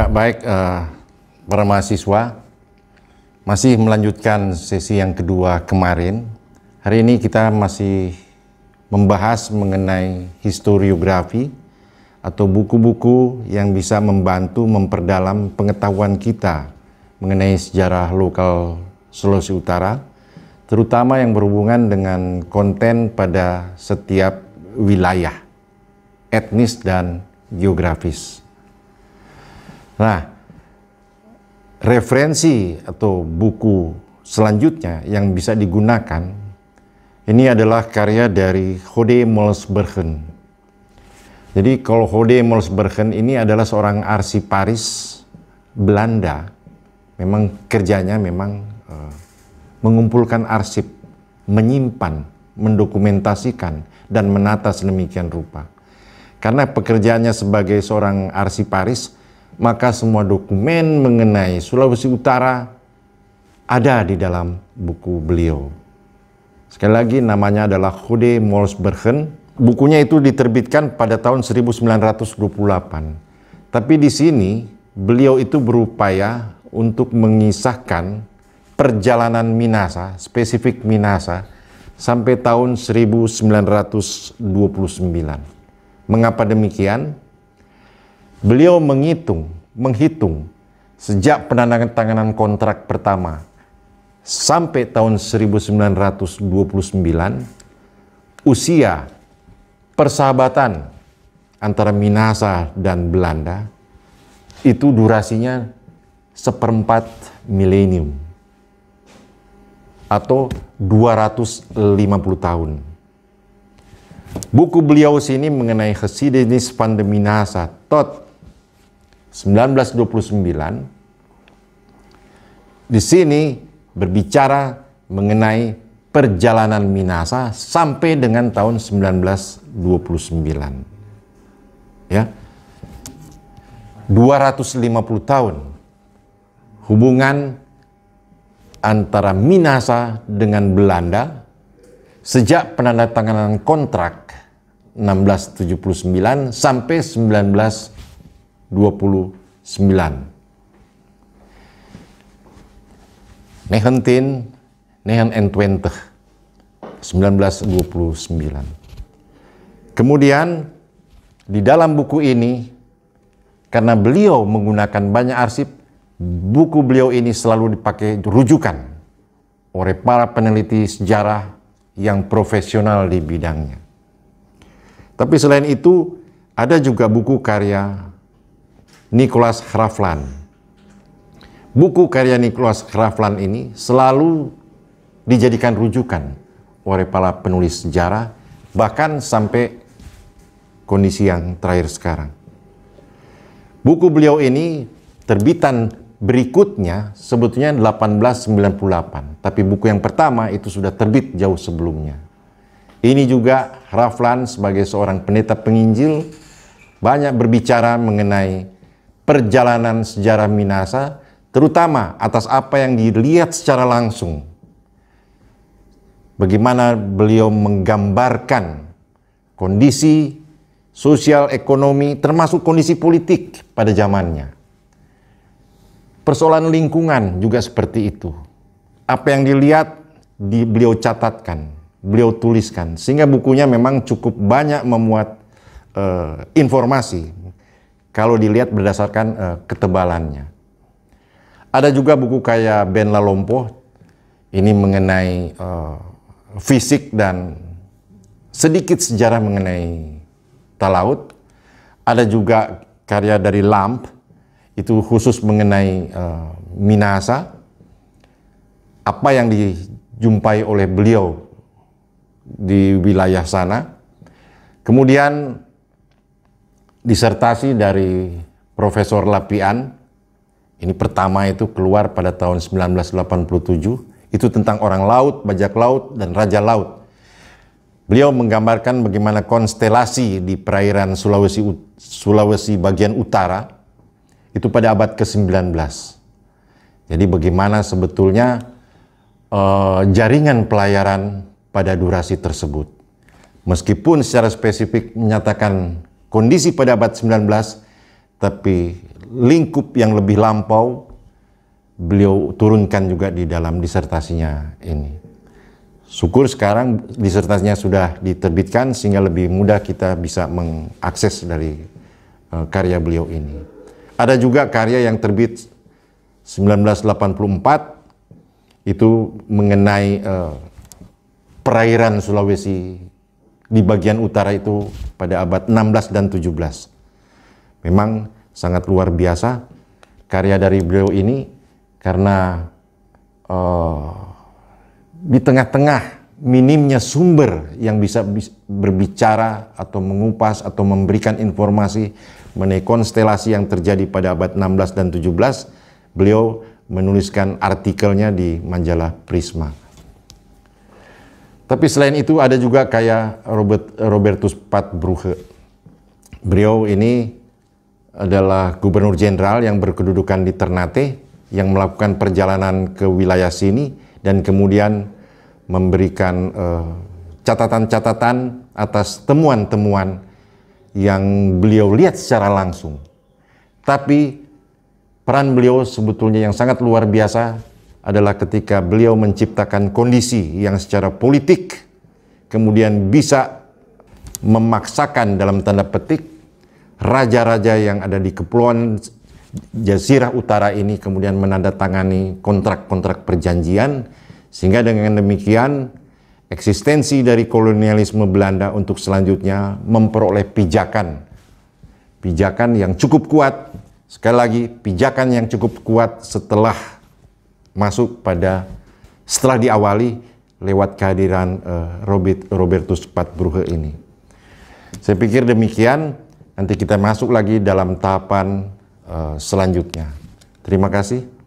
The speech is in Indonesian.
Ya, baik, para mahasiswa, masih melanjutkan sesi yang kedua kemarin. Hari ini kita masih membahas mengenai historiografi atau buku-buku yang bisa membantu memperdalam pengetahuan kita mengenai sejarah lokal Sulawesi Utara, terutama yang berhubungan dengan konten pada setiap wilayah, etnis dan geografis. Nah, referensi atau buku selanjutnya yang bisa digunakan ini adalah karya dari Hode Molsbergen. Jadi kalau Hode Molsbergen ini adalah seorang arsiparis Belanda. Memang kerjanya mengumpulkan arsip, menyimpan, mendokumentasikan dan menata sedemikian rupa. Karena pekerjaannya sebagai seorang arsiparis, maka semua dokumen mengenai Sulawesi Utara ada di dalam buku beliau. Sekali lagi namanya adalah Hode Molsbergen. Bukunya itu diterbitkan pada tahun 1928. Tapi di sini beliau itu berupaya untuk mengisahkan perjalanan Minasa, spesifik Minasa, sampai tahun 1929. Mengapa demikian? Beliau menghitung sejak penandatanganan kontrak pertama sampai tahun 1929, usia persahabatan antara Minasa dan Belanda itu durasinya 1/4 milenium atau 250 tahun. Buku beliau sini mengenai Geschiedenis van de Minasa tot 1929, di sini berbicara mengenai perjalanan Minasa sampai dengan tahun 1929. Ya. 250 tahun hubungan antara Minasa dengan Belanda sejak penandatanganan kontrak 1679 sampai 1929. 1929. Kemudian di dalam buku ini, karena beliau menggunakan banyak arsip, buku beliau ini selalu dipakai rujukan oleh para peneliti sejarah yang profesional di bidangnya. Tapi selain itu, ada juga buku karya Nicholas Hraflan. Buku karya Nicholas Hraflan ini selalu dijadikan rujukan oleh para penulis sejarah, bahkan sampai kondisi yang terakhir sekarang. Buku beliau ini terbitan berikutnya sebetulnya 1898, tapi buku yang pertama itu sudah terbit jauh sebelumnya. Ini juga Hraflan sebagai seorang pendeta penginjil banyak berbicara mengenai perjalanan sejarah Minasa, terutama atas apa yang dilihat secara langsung. Bagaimana beliau menggambarkan kondisi sosial, ekonomi, termasuk kondisi politik pada zamannya. Persoalan lingkungan juga seperti itu. Apa yang dilihat, beliau catatkan, beliau tuliskan. Sehingga bukunya memang cukup banyak memuat informasi kalau dilihat berdasarkan ketebalannya. Ada juga buku kayak Ben Lalompoh, ini mengenai fisik dan sedikit sejarah mengenai Talaut. Ada juga karya dari Lamp, itu khusus mengenai Minasa, apa yang dijumpai oleh beliau di wilayah sana. Kemudian disertasi dari Profesor Lapian, ini pertama itu keluar pada tahun 1987, itu tentang orang laut, bajak laut, dan raja laut. Beliau menggambarkan bagaimana konstelasi di perairan Sulawesi bagian utara, itu pada abad ke-19. Jadi bagaimana sebetulnya jaringan pelayaran pada durasi tersebut. Meskipun secara spesifik menyatakan kondisi pada abad 19, tapi lingkup yang lebih lampau beliau turunkan juga di dalam disertasinya ini. Syukur sekarang disertasinya sudah diterbitkan sehingga lebih mudah kita bisa mengakses dari karya beliau ini. Ada juga karya yang terbit 1984 itu mengenai perairan Sulawesi di bagian utara itu pada abad 16 dan 17. Memang sangat luar biasa karya dari beliau ini karena di tengah-tengah minimnya sumber yang bisa berbicara atau mengupas atau memberikan informasi mengenai konstelasi yang terjadi pada abad 16 dan 17, beliau menuliskan artikelnya di majalah Prisma. Tapi selain itu ada juga kayak Robertus Patbruge. Beliau ini adalah gubernur jenderal yang berkedudukan di Ternate yang melakukan perjalanan ke wilayah sini dan kemudian memberikan catatan-catatan atas temuan-temuan yang beliau lihat secara langsung. Tapi peran beliau sebetulnya yang sangat luar biasa adalah ketika beliau menciptakan kondisi yang secara politik kemudian bisa memaksakan dalam tanda petik raja-raja yang ada di Kepulauan Jazirah Utara ini kemudian menandatangani kontrak-kontrak perjanjian, sehingga dengan demikian eksistensi dari kolonialisme Belanda untuk selanjutnya memperoleh pijakan yang cukup kuat. Sekali lagi, pijakan yang cukup kuat setelah diawali lewat kehadiran Robertus Patbruge ini. Saya pikir demikian. Nanti kita masuk lagi dalam tahapan selanjutnya. Terima kasih.